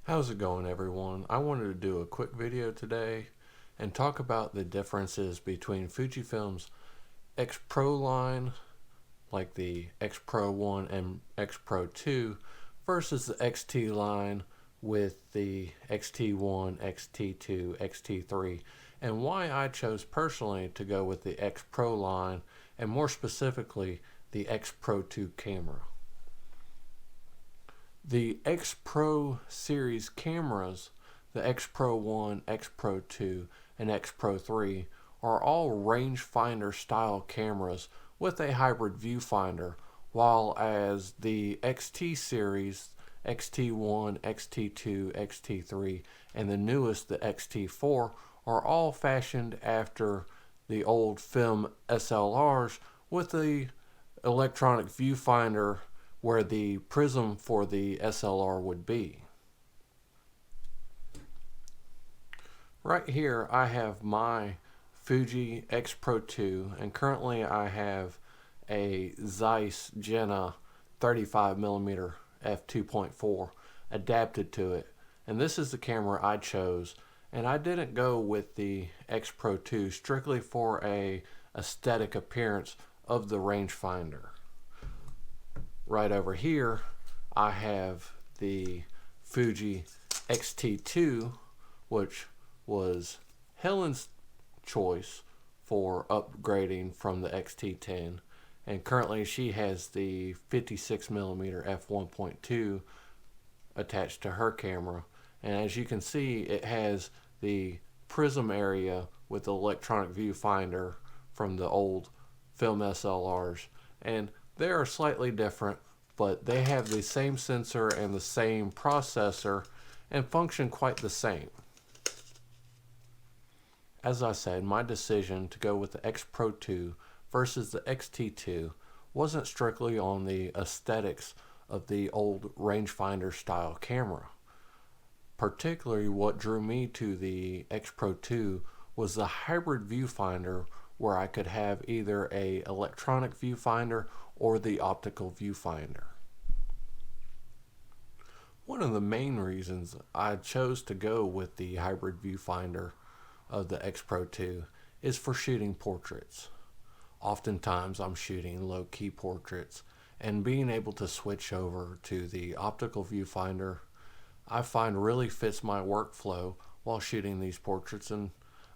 How's it going, everyone? I wanted to do a quick video today and talk about the differences between Fujifilm's X-Pro line, like the X-Pro1 and X-Pro2, versus the X-T line with the X-T1, X-T2, X-T3, and why I chose personally to go with the X-Pro line, and more specifically, the X-Pro2 camera. The X-Pro series cameras, the X-Pro1, X-Pro2, and X-Pro3 are all rangefinder style cameras with a hybrid viewfinder, while as the XT series, XT1, XT2, XT3, and the newest, the XT4, are all fashioned after the old film SLRs with the electronic viewfinder where the prism for the SLR would be. Right here I have my Fuji X-Pro2, and currently I have a Zeiss Jenna 35mm f2.4 adapted to it, and this is the camera I chose. And I didn't go with the X-Pro2 strictly for a aesthetic appearance of the rangefinder. Right over here I have the Fuji X-T2, which was Helen's choice for upgrading from the X-T10, and currently she has the 56mm f1.2 attached to her camera. And as you can see, it has the prism area with the electronic viewfinder from the old film SLRs, and they are slightly different, but they have the same sensor and the same processor and function quite the same. As I said, my decision to go with the X-Pro2 versus the X-T2 wasn't strictly on the aesthetics of the old rangefinder style camera. Particularly what drew me to the X-Pro2 was the hybrid viewfinder, where I could have either a electronic viewfinder or the optical viewfinder. One of the main reasons I chose to go with the hybrid viewfinder of the X-Pro2 is for shooting portraits. Oftentimes I'm shooting low-key portraits, and being able to switch over to the optical viewfinder I find really fits my workflow while shooting these portraits. And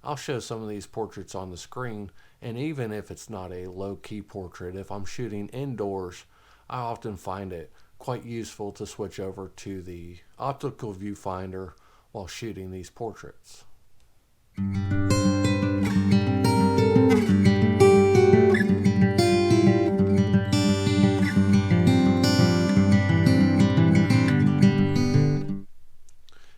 I'll show some of these portraits on the screen, and even if it's not a low-key portrait, if I'm shooting indoors, I often find it quite useful to switch over to the optical viewfinder while shooting these portraits.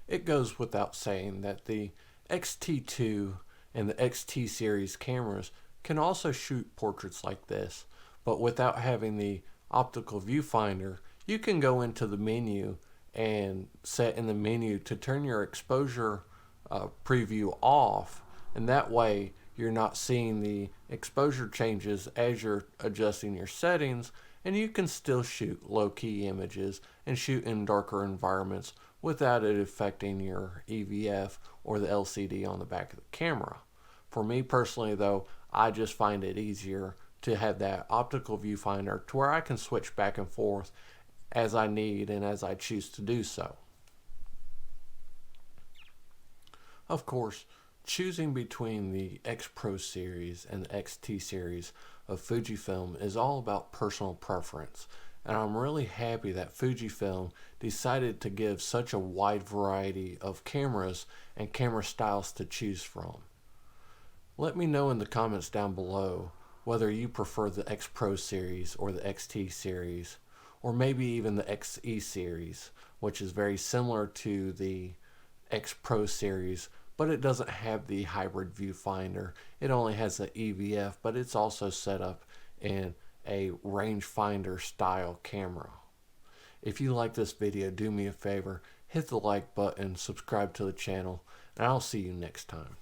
It goes without saying that the X-T2 and the X-T series cameras can also shoot portraits like this, but without having the optical viewfinder, you can go into the menu and set in the menu to turn your exposure preview off, and that way you're not seeing the exposure changes as you're adjusting your settings, and you can still shoot low-key images and shoot in darker environments without it affecting your EVF or the LCD on the back of the camera. For me personally though, I just find it easier to have that optical viewfinder to where I can switch back and forth as I need and as I choose to do so. Of course, choosing between the X-Pro series and the X-T series of Fujifilm is all about personal preference, and I'm really happy that Fujifilm decided to give such a wide variety of cameras and camera styles to choose from. Let me know in the comments down below whether you prefer the X-Pro series or the X-T series, or maybe even the X-E series, which is very similar to the X-Pro series, but it doesn't have the hybrid viewfinder. It only has the EVF, but it's also set up in a rangefinder style camera. If you like this video, do me a favor, hit the like button, subscribe to the channel, and I'll see you next time.